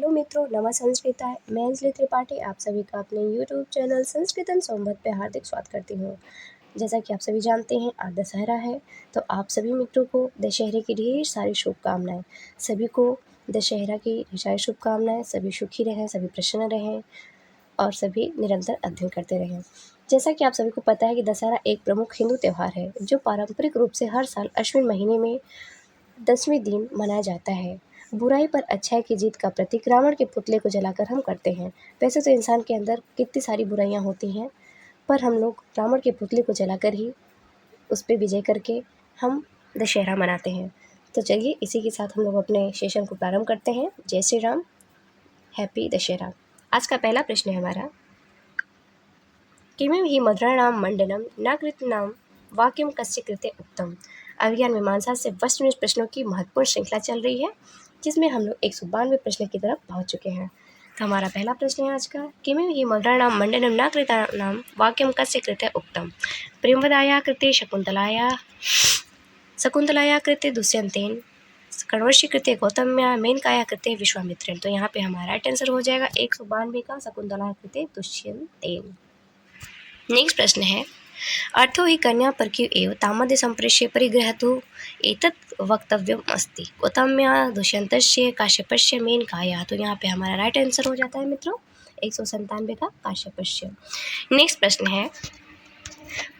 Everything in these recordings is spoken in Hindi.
हेलो मित्रों, नमः संस्कृताय। मैं अंजलि त्रिपाठी आप सभी का अपने यूट्यूब चैनल संस्कृतन सोमवत पे हार्दिक स्वागत करती हूँ। जैसा कि आप सभी जानते हैं, आज दशहरा है, तो आप सभी मित्रों को दशहरे की ढेर सारी शुभकामनाएं। सभी को दशहरा की ढेर सारी शुभकामनाएं। सभी सुखी रहें, सभी प्रसन्न रहें और सभी निरंतर अध्ययन करते रहें। जैसा कि आप सभी को पता है कि दशहरा एक प्रमुख हिंदू त्यौहार है जो पारंपरिक रूप से हर साल अश्विन महीने में 10वें दिन मनाया जाता है। बुराई पर अच्छाई की जीत का प्रतीक रावण के पुतले को जलाकर हम करते हैं। वैसे तो इंसान के अंदर कितनी सारी बुराइयां होती हैं, पर हम लोग रावण के पुतले को जलाकर ही उस पर विजय करके हम दशहरा मनाते हैं। तो चलिए इसी के साथ हम लोग अपने सेशन को प्रारंभ करते हैं। जय श्री राम, हैप्पी दशहरा। आज का पहला प्रश्न है हमारा, किमिव हि मधुराणां मंडनम न कृतनाम वाक्यम कस्य कृते उत्तम। अभिज्ञान मीमांसा से वस्तुनिष्ठ प्रश्नों की महत्वपूर्ण श्रृंखला चल रही है, जिसमें हम लोग 192 प्रश्न की तरफ पहुंच चुके हैं। तो हमारा पहला प्रश्न है आज का, किमिव हि मधुराणां मंडनम न कृतानां वाक्यम कस्य कृते उत्तम। प्रेमवदाया कृते शकुंतलाया कृते दुष्यंतेन, कर्णवशी कृते गौतम्या, मेनकाया कृते विश्वामित्रेण। तो यहाँ पे हमारा राइट आंसर हो जाएगा 192 का शकुंतला कृते दुष्यंतेन। नेक्स्ट प्रश्न है, अर्थो हि कन्या परकीव एव तामद्य संप्रेष्य परिग्रहतु एतत् वक्तव्यम अस्ति। गौतम्या, दुष्यंतस्य, काश्यपस्य, मेनकाया। तो यहाँ पे हमारा राइट आंसर हो जाता है मित्रों 197 का काश्यपस्य। नेक्स्ट प्रश्न है,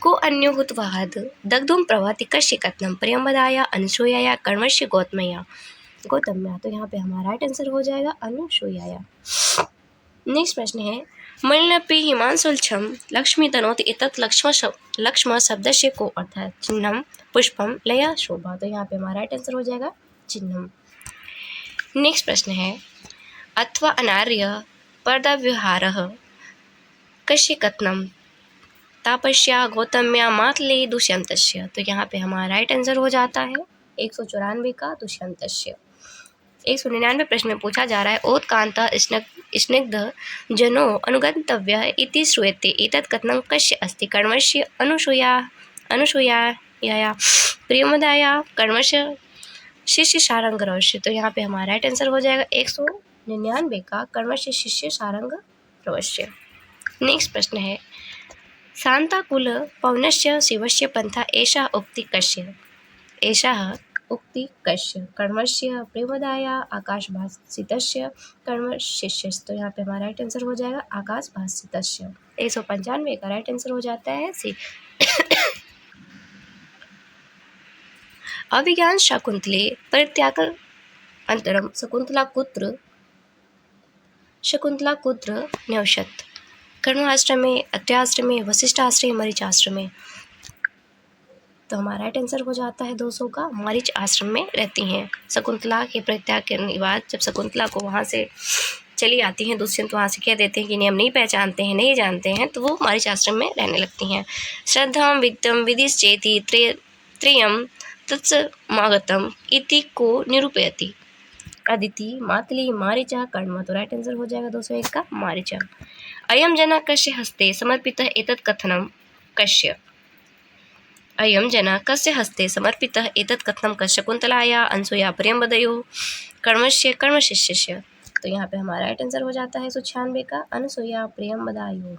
को अन्यो हुतवाहद दग्धुम प्रवहति कस्य कथनम। प्रियंवदाया, अनुसूयाया, कर्मस्य, गौतम्या। तो यहाँ पे हमारा राइट आंसर हो जाएगा अनुसूयाया। नेक्स्ट प्रश्न है, मणिनपि हिमांशुलक्षम लक्ष्मी तनोति एतत् लक्ष्म शब्दस्य को अर्थः। चिन्हम, पुष्पम, लया, शोभा। तो यहाँ पे हमारा राइट आंसर हो जाएगा चिन्हम। नेक्स्ट प्रश्न है, अथवा अनार्य पर्दाव्यवहारः कस्य कथनम। तापस्या, गौतम्या, मातले, दुष्यंतस्य। तो यहाँ पे हमारा राइट आंसर हो जाता है 194 का दुष्यंतस्य। 199 प्रश्न में पूछा जा रहा है, ओत्कांत स्निग्ध जनो अनुगंतव्यः इति श्रूयते एतत् कथनं कस्य अस्ति। कर्मस्य, अनुसूयाया, प्रियंवदाया, कर्मस्य, शिष्य सारंगरवस्य। तो यहाँ पे हमारा राइट आंसर हो जाएगा 199 का कर्मस्य, शिष्य सारंगरवस्य। नेक्स्ट प्रश्न है, शांताकुल पवनस्य शिवस्य पंथा एषा उक्ति कस्य। उक्ति कस्य। कर्मस्य, प्रेमदाया, आकाशभासितस्य, कर्मशिष्यस्य। तो यहाँ पे हमारा राइट आंसर हो जाएगा आकाशभासितस्य। 195 का राइट आंसर हो जाता है सी। अभिज्ञान शाकुंतले परित्याग अंतरम शकुंतला कुत्र न्यवशत। कर्णाश्रमे, अत्र्याश्रमे, वशिष्ठाश्रमे, मरीचाश्रमे। तो हमारा राइट आंसर हो जाता है 200 का मरीच आश्रम में रहती हैं। शकुंतला के परित्याग के बाद जब शकुंतला को वहाँ से चली आती हैं, दुष्यंत वहाँ से कह देते हैं कि नियम नहीं पहचानते हैं, नहीं जानते हैं, तो वो मरीच आश्रम में रहने लगती हैं। श्रद्धाम वित्तम विदिश्चेति त्रेयम तत्समागतम इति को निरूपयति। अदिति, मातली, मारीचा, कर्म। तो राइट आंसर हो जाएगा 201 का मारीचा। अयम जना कस्य हस्ते समर्पितः एतत् कथनं कस्य। अयम जना कस्य हस्ते समर्पितः एतत् कथनं कस्य। शकुंतलाया, अनुसूया, प्रियंवदयोः, कर्मस्य, कर्मशिष्यस्य। तो यहाँ पे हमारा राइट आंसर हो जाता है 196 का अनुसूया, प्रियंवदायोः।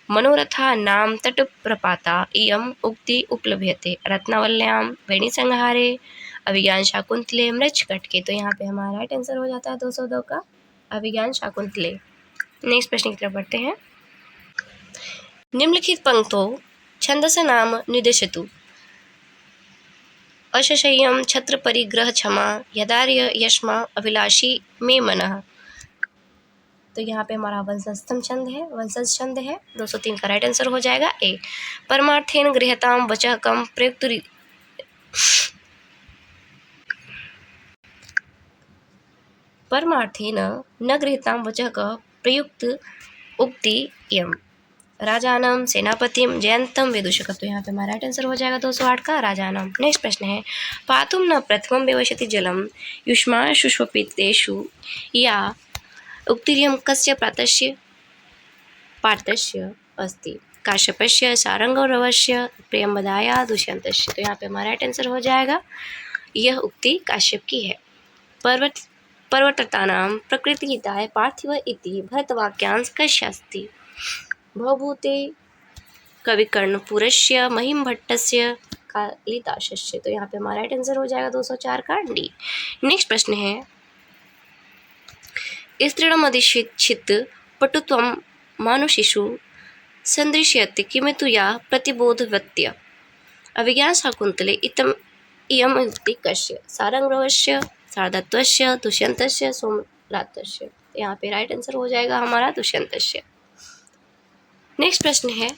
मनोरथा नाम तटप्रपाता इयम् उक्ति उपलभ्यते। रत्नावल्यां, वेणीसंहारे, अभिज्ञान शाकुंतले, मृच्छकटके। तो यहाँ पे हमारा राइट आंसर हो जाता है 202 का अभिज्ञान शाकुंतले। नेक्स्ट प्रश्न की तरफ बढ़ते हैं। निम्नलिखित पंक्तौ छंदस नाम निर्देशतु। अशय्यं छत्र परिग्रह क्षमा यदार्य यश्मा अभिलाषी मे मनः। तो यहाँ पे हमारा वंशज छंद है 203 का राइट आंसर हो जाएगा ए। परमार्थेन गृह्यतां वचः कम प्रयुक्त परमार्थेन न गृह्यतां वचः क प्रयुक्त उक्ति यम। राजानम, सेनापतिम, जयंतम, विदूषक। तो यहाँ पे हमारा राइट आंसर हो जाएगा 208 का राजानम। नेक्स्ट प्रश्न है, पातुम न प्रथमम विवशति जलम युष्माशु स्वपितेषु या उक्तिरियं कस्य पार्थस्य अस्ति। काश्यपस्य, सारंगरवस्य, प्रियंवदाया, दुष्यंतस्य। तो यहाँ पे हमारा राइट आंसर हो जाएगा, यह उक्ति काश्यप की है। पर्वत पर्वततानां प्रकृतिहिताय पार्थिव इति भरतवाक्यांश कस्यास्ति? भवभूते कविकर्णपुरस्य महिमभट्टस्य कालिदासस्य। तो यहाँ पे हमारा राइट आंसर हो जाएगा 204 का डी। नेक्स्ट प्रश्न है, स्त्रीणमधिष्ठित पटुत्वं मानुषिषु सन्दृश्यते किमितु या प्रतिबोधवत्य। अभिज्ञानशाकुन्तले इयम् उक्ति कस्य? सारंगरवस्य, शारदत्वस्य, दुष्यन्तस्य, सोमनाथस्य। यहाँ पे राइट आंसर हो जाएगा हमारा दुष्यन्तस्य। नेक्स्ट प्रश्न है,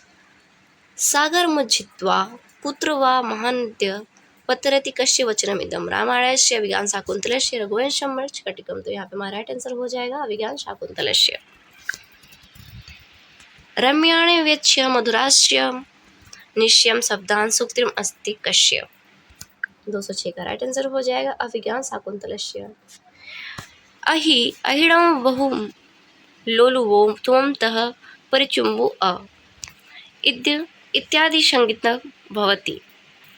सागरमुज्झित्वा कुत्र वा महानद्य पतरति कस्य वचनमिदं? रामायणस्य, अभिज्ञानशाकुन्तलस्य, रघुवंशं, मृच्छकटिकं। तो यहाँ पे हमारा राइट आंसर हो जाएगा अभिज्ञानशाकुन्तलस्य। रम्याणे व्यच्य मधुरास्य निश्यम शब्दान् सूक्तिम् अस्ति कस्य? 206 का राइट आंसर हो जाएगा अभिज्ञानशाकुन्तलस्य। अहिड़ं बहुं लोलुवो त्वं तः परिचुम्बु इत्यादि संगीत भवति।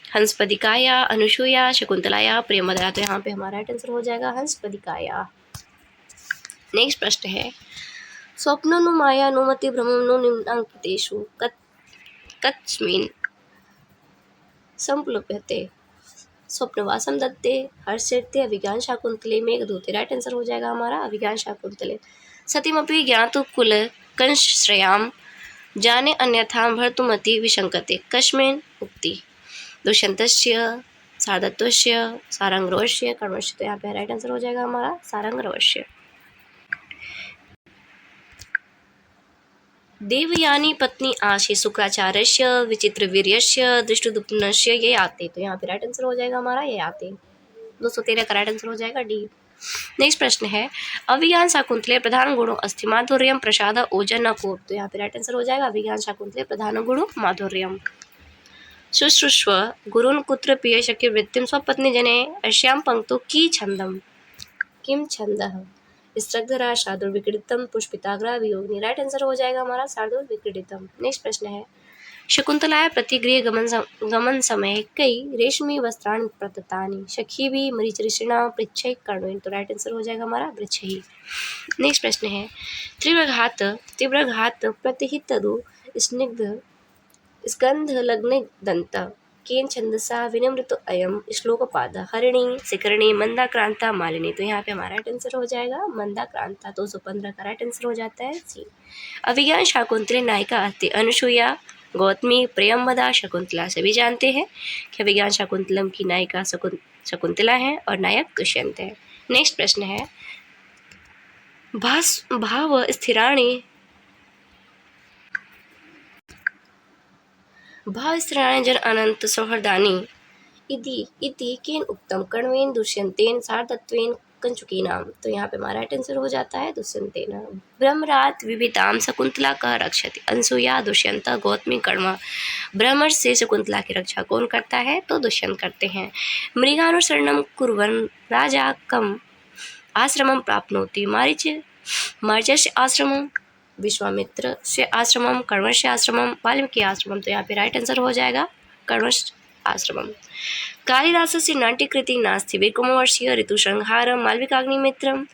हंसपदिकाया, अनुसूया, शकुंतलाया, प्रेमदया। तो यहाँ पे हमारा राइट आंसर हो जाएगा हंसपदिकाया। नेक्स्ट प्रश्न है, स्वप्नो माया नुमति भ्रमो निम्नांकितेषु कस्मिन् संप्लुप्यते? स्वप्नवासम दत्ते, हर्षिते, अभिज्ञानशाकुन्तले, मेघदूते। राइट आंसर हो जाएगा हमारा अभिज्ञानशाकुन्तले। सतीमपि ज्ञातु कुल कंश्रयां जाने अन्यथा भर्तुमति विशंकते कस्मिन् उक्ति? दुष्यन्तस्य, शारदत्वस्य, सारंगरवस्य, कर्मस्य। तो यहाँ पे राइट आंसर हो जाएगा हमारा सारंगरवस्य। देवयानी पत्नी आशी शुक्राचार्यस्य, विचित्रवीर्यस्य, दृष्टद्युम्नस्य ये आते। तो यहाँ पे राइट आंसर हो जाएगा हमारा ये आते। 213 का राइट आंसर हो जाएगा डी। नेक्स्ट प्रश्न है, अभिज्ञानशाकुन्तले प्रधान गुणो अस्ति माधुर्यं प्रसाद ओजन को। तो यहाँ पे राइट आंसर हो जाएगा अभिज्ञानशाकुन्तले प्रधान गुणो माधुर्यं। शुश्रूष्व गुरुन् कुत्र प्रियसखिवृत्तिं स्वपत्नी जने अस्यां पंक्तौ की छन्दम्? किम छन्दः? स्त्रग्धरा शार्दूलविक्रीडितं पुष्पिताग्रा वियोगिनी। राइट आंसर हो जाएगा हमारा शार्दूलविक्रीडितं। नेक्स्ट प्रश्न है, शकुंतलाया प्रतिगृह गमन समय कई रेशमी वस्त्राणि प्रदत्तानि सखीभिः मरीचिषिणा पृच्छैः कर्णेन। तो राइट आंसर हो जाएगा हमारा वृक्षैः। नेक्स्ट प्रश्न है, तीव्रघात प्रतिहितदु स्निग्ध स्कंधलग्नदंत केन छंदसा विनिमृतो अयम श्लोकपाद? हरिणी, शिखरिणी, मंदाक्रांता, मालिनी। तो यहाँ पे हमारा राइट आंसर हो जाएगा मंदाक्रांता। 215 का राइट आंसर हो जाता है सी। अभिज्ञानशाकुन्तले नायिका अस्ति अनुसूया, गौतमी, प्रियंवदा, शकुंतला। सभी जानते हैं कि अभिज्ञानशाकुन्तलम की नायिका शकुंतला है और नायक दुष्यंत है। नेक्स्ट प्रश्न है, भाव स्थिराणि जन अनंत सौहर्दानि इति केन उक्तम? कर्णवेन, दुष्यंतेन, शारदत्वेन, कंचुकीनाम। तो यहाँ पे हमारा राइट आंसर हो जाता है दुष्यंतेन। ब्रह्मरात विविताम शकुंतला का रक्षति अनुसूया, दुष्यंत, गौतमी, कर्म। ब्रह्मर्ष से शकुंतला की रक्षा कौन करता है? तो दुष्यंत करते हैं। मृगानुसरणं कुर्वन् राजा कम आश्रमं प्राप्नोति? मारीचस्य आश्रमं, विश्वामित्र से आश्रमम, कर्मस्य आश्रमम, वाल्मीकि आश्रमम। तो यहाँ पे राइट आंसर हो जाएगा कर्मस्य आश्रमम। कालिदासस्य नाट्यकृति नास्ति विक्रमोर्वशीय, ऋतुसंहारम, मालविकाग्निमित्रम,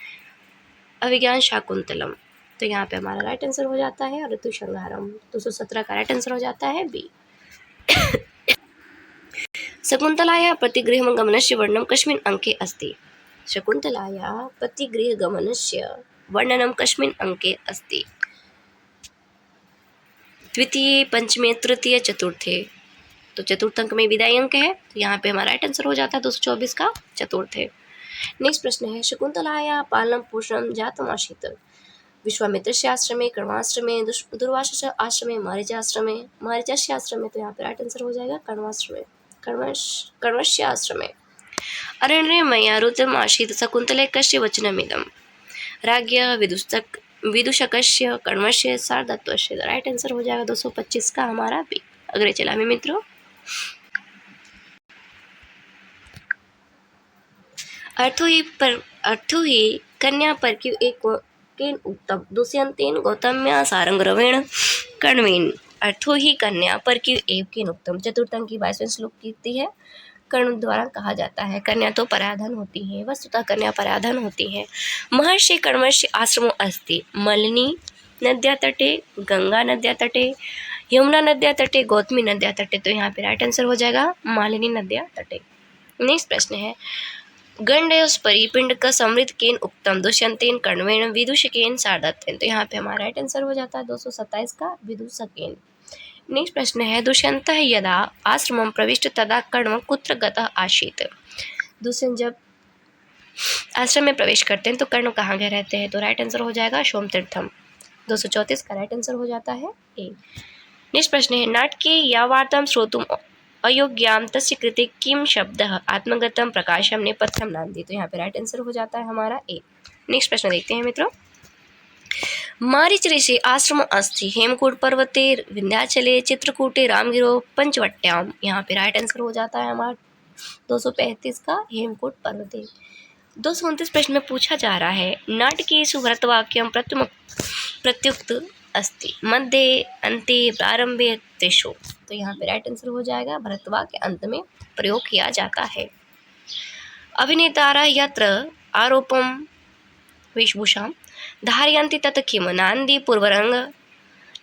अभिज्ञानशाकुन्तलम। तो यहाँ पे हमारा राइट आंसर हो जाता है ऋतुसंहारम। 217 का राइट आंसर हो जाता है बी। शकुन्तलायाः प्रतिगृहगमनस्य वर्णनं कस्मिन् अंके अस्ति? शकुन्तलायाः प्रतिगृहगमनस्य वर्णनं कस्मिन् अंके अस्ति? द्वितीय, पंचमे, तृतीय, चतुर्थे। तो चतुर्थ अंक में विदाई अंक है, तो यहाँ पे हमारा राइट आंसर हो जाता है 224 का चतुर्थ है। नेक्स्ट प्रश्न है, शकुंतलाया पालनं पोषणं जातम् आसीत्? विश्वामित्रस्य आश्रमे, कर्माश्रमे, दुर्वासस्य आश्रमे, मारीचाश्रमे, मारीचस्य आश्रमे। तो यहाँ पे राइट आंसर हो जाएगा कर्माश्रमे, कर्मस्य आश्रमे। अरण्ये मया रुतम् आसीत् शकुंतले कस्य वचनमिदं? राज्ञः, विदूषकस्य, कर्मस्य, शारदत्वस्य। राइट आंसर हो जाएगा 225 का हमारा बी। अगले चला में मित्रों, अर्थो ही कन्या पर क्यों एक केन उत्तम? दुष्यंतेन, गौतम्या, सारंगरवेण, कर्णवेन। अर्थो ही कन्या पर क्यों एक केन उत्तम? चतुर्थ अंक की 22वें श्लोक कीर्ति है। कर्ण द्वारा कहा जाता है। कन्या तो पराधन होती है, वस्तुतः कन्या पराधन होती है। महर्षि कर्मस्य आश्रमो अस्ति मलिनी नद्या तटे, गंगा नद्या तटे, यमुना नद्या तटे, गौतमी नद्या तटे। तो यहाँ पे राइट आंसर हो जाएगा मालिनी नद्या तटे। नेक्स्ट प्रश्न है गंडयोस्परि पिंड का समृद्ध केन उक्तम दुष्यंतेन कर्णवेन विदूषकेन सारदत्तेन। तो यहाँ पे हमारा राइट आंसर हो जाता है 227 का विदूषकेन। नेक्स्ट प्रश्न है दुष्यंतः यदा आश्रमं प्रविष्ट तदा कर्ण कुत्र गतः आसीत्। दुष्यंत जब आश्रम में प्रवेश करते हैं तो कर्ण कहाँ गए रहते हैं। तो राइट आंसर हो जाएगा सोमतीर्थम। 234 का राइट आंसर हो जाता है ए। नेक्स्ट प्रश्न है नाटके या वार्तां श्रोतुम अयोग्याम तस्य कृते किम शब्दः आत्मगतम प्रकाशम नेपथ्यम नांदी। तो यहाँ पे राइट आंसर हो जाता है हमारा ए। नेक्स्ट प्रश्न देखते हैं मित्रों मारीच ऋषि आश्रम अस्ति हेमकूट पर्वते विंध्याचले चित्रकूटे रामगिरो पंचवट्याम। यहाँ पे राइट आंसर हो जाता है हमारा 235 का हेमकूट पर्वते। 229 प्रश्न में पूछा जा रहा है नाटकेषु भरतवाक्यम प्रत्युक्त अस्ति मध्ये अन्ते प्रारंभे त्रिषु। तो यहाँ पे राइट आंसर हो जाएगा भरतवाक्य अंत में प्रयोग किया जाता है। अभिनेतारः यत्र आरोपम वेशभूषां धारयन्ति तत् किम नांदी पूर्वरंग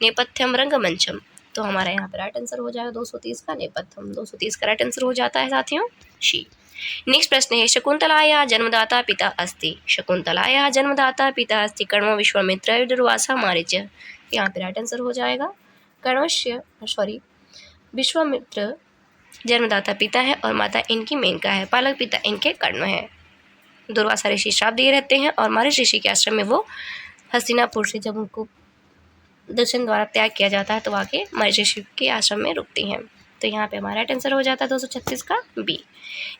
नेपथ्यम रंगमंचम। तो हमारा यहाँ पे राइट आंसर हो जाएगा 230 का नेपथ्यम। 230 का राइट आंसर हो जाता है साथियों शी। नेक्स्ट प्रश्न है शकुंतलायाः जन्मदाता पिता अस्ति। शकुंतलायाः जन्मदाता पिता अस्ति कर्म विश्वामित्र दुर्वासा मारीच। यहाँ पे राइट आंसर हो जाएगा विश्वामित्र जन्मदाता पिता है और माता इनकी मेनका है, पालक पिता इनके कर्ण है। दुर्वासा ऋषि श्राप दिए रहते हैं और मारीच ऋषि के आश्रम में वो हस्तिनापुर से जब उनको दर्शन द्वारा त्याग किया जाता है तो वहाँ के मारीच ऋषि के आश्रम में रुकती हैं। तो यहाँ पे हमारा राइट आंसर हो जाता है 236 का बी।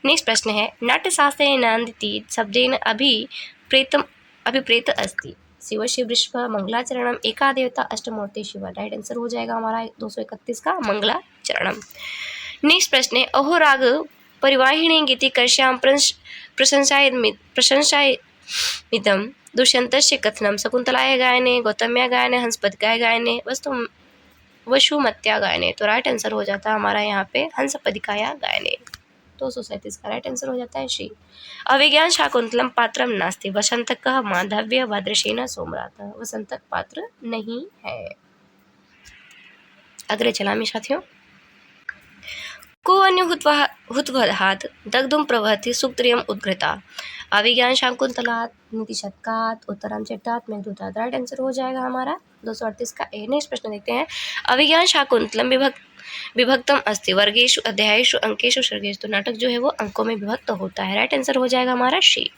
नेक्स्ट प्रश्न है नाट्यशास्त्रे नांदिति शब्देन अभिप्रेत अस्ति शिवस्य वृषभ मंगलाचरणम एका देवता अष्टमूर्ति शिव। राइट आंसर हो जाएगा हमारा 231 का मंगलाचरणम। नेक्स्ट प्रश्न है अहोराग परिवाहिणी गीति कर्ष्याम प्रशंसायितम दुष्यन्तस्य कथनम शकुंतलाया गायने गौतम्या गायने हंसपदिकाया गायने वसुमत्या गायने। तो राइट आंसर हो जाता है हमारा यहाँ पे हंसपदिकाया गायने। 237 का राइट आंसर हो जाता है श्री। अभिज्ञान शाकुंतलम पात्रम नास्ति वसंतक माधव्य भद्रसेन सोमरात। वसंतक पात्र नहीं है। अग्रे चलामि साथियों को अन्य हुत्वहात् दग्धुम प्रवहति सुक्रियम उद्घृता। अभिज्ञान शाकुंतलात् नीतिशतकात् उत्तरम चट्टात् मेघदूतात्। राइट आंसर हो जाएगा हमारा 238 का ए। नेक्स्ट प्रश्न देखते हैं अभिज्ञान शाकुंतलम विभक्तम अस्ति वर्गेषु अध्यायेषु अंकेषु सर्गेषु। तो नाटक जो है वो अंकों में विभक्त होता है। राइट आंसर हो जाएगा हमारा शी।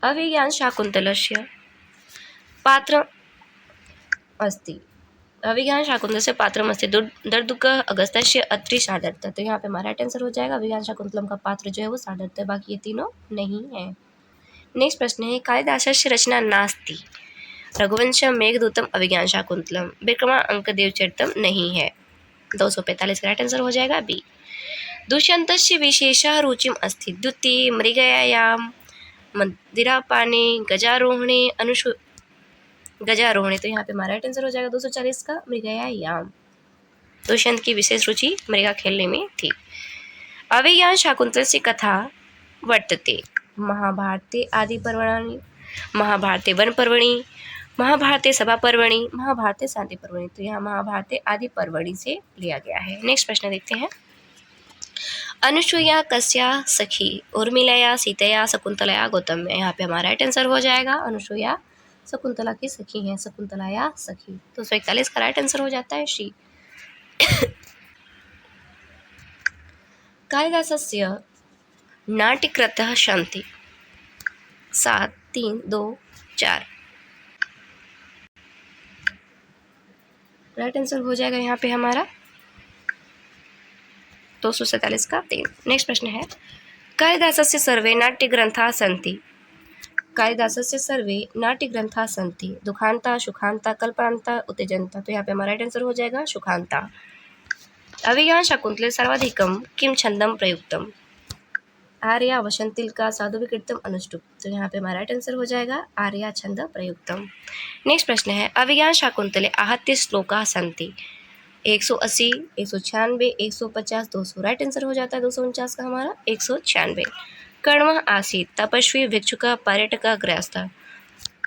अभिज्ञान शाकुंतलस्य पात्र अस्ति अभिज्ञान शाकुंतलस्य पात्रम अस्ति दर्दुक अगस्त्यस्य अत्रि सारदत्त। तो यहाँ पे हमारा राइट आंसर हो जाएगा अभिज्ञान शाकुंतलम का पात्र जो है वो सारदत्त है, बाकी ये तीनों नहीं है। नेक्स्ट प्रश्न है कालिदासस्य रचना नास्ति रघुवंशम मेघदूतम अभिज्ञान शाकुंतलम विक्रमा अंकदेव चरितम नहीं है। 245 का राइट आंसर हो जाएगा बी। दुष्यन्तस्य विशेषः रुचिम अस्ति द्वितीय मृगयायां मदिरापाने गजारोहणे गजारोहणे। तो यहाँ पे हमारा राइट आंसर हो जाएगा 240 का मृगयायाम। दुष्यंत की विशेष रुचि मृगा खेलने में थी। अभिज्ञान शाकुंतलस्य कथा वर्तते महाभारते आदि पर्वणि महाभारते वन पर्वणि महाभारते सभा पर्वणि महाभारते शांति पर्वणि। तो यहाँ महाभारते आदि पर्वणि से लिया गया है। नेक्स्ट प्रश्न देखते हैं अनुसूया कस्या सखी उर्मिलया सीतया शकुंतलया गौतम्या। यहाँ पे हमारा राइट आंसर हो जाएगा अनुसूया शकुंतला की सखी है, शकुंतलया सखी। 241 का राइट आंसर हो जाता है शी। कालिदासस्य नाट्यकृतः सन्ति 7 3 2 4। राइट आंसर हो जाएगा यहाँ पे हमारा 247 का 3। नेक्स्ट प्रश्न है कालिदासस्य सर्वे नाट्यग्रंथाः सन्ति कालिदासस्य सर्वे नाट्यग्रंथाः सन्ति दुखान्ता सुखान्ता कल्पान्ता उत्तेजन्ता। तो यहाँ पे हमारा राइट आंसर हो जाएगा सुखान्ता। अभिज्ञान शाकुंतले सर्वाधिकम किम छंदम प्रयुक्तम। आर्या वसंतिल का साधु विकृतम अनुष्टुप। तो यहाँ पे हमारा राइट आंसर हो जाएगा आर्या छंद प्रयुक्तम। नेक्स्ट प्रश्न है अभिज्ञान शाकुंतले आहत्य श्लोका सन्ति। 180, 196, 150, 200। राइट आंसर हो जाता है 249 का हमारा 196। कर्म आसीत तपस्वी भिक्षुक पर्यटक गृहस्थ।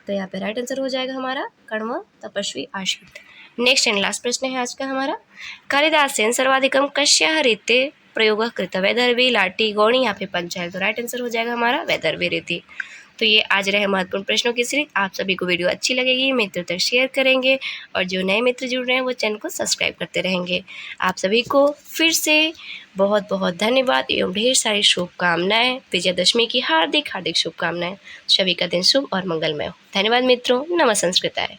तो यहाँ पे राइट आंसर हो जाएगा हमारा कर्म तपस्वी आसीत। नेक्स्ट एंड लास्ट प्रश्न है आज का हमारा कालिदासेन सर्वाधिकम कस्याः रीते प्रयोग कृत। वैदर्भी, लाठी, गौणी या फिर पंचायल। तो राइट आंसर हो जाएगा हमारा वैदर्भी रीति। तो ये आज रहे महत्वपूर्ण प्रश्नों की सीरीज। आप सभी को वीडियो अच्छी लगेगी, मित्रों तक शेयर करेंगे और जो नए मित्र जुड़ रहे हैं वो चैनल को सब्सक्राइब करते रहेंगे। आप सभी को फिर से बहुत बहुत धन्यवाद एवं ढेर सारी शुभकामनाएं। विजयदशमी की हार्दिक हार्दिक शुभकामनाएं। सभी का दिन शुभ और मंगलमय हो। धन्यवाद मित्रों। नमः संस्कृताय।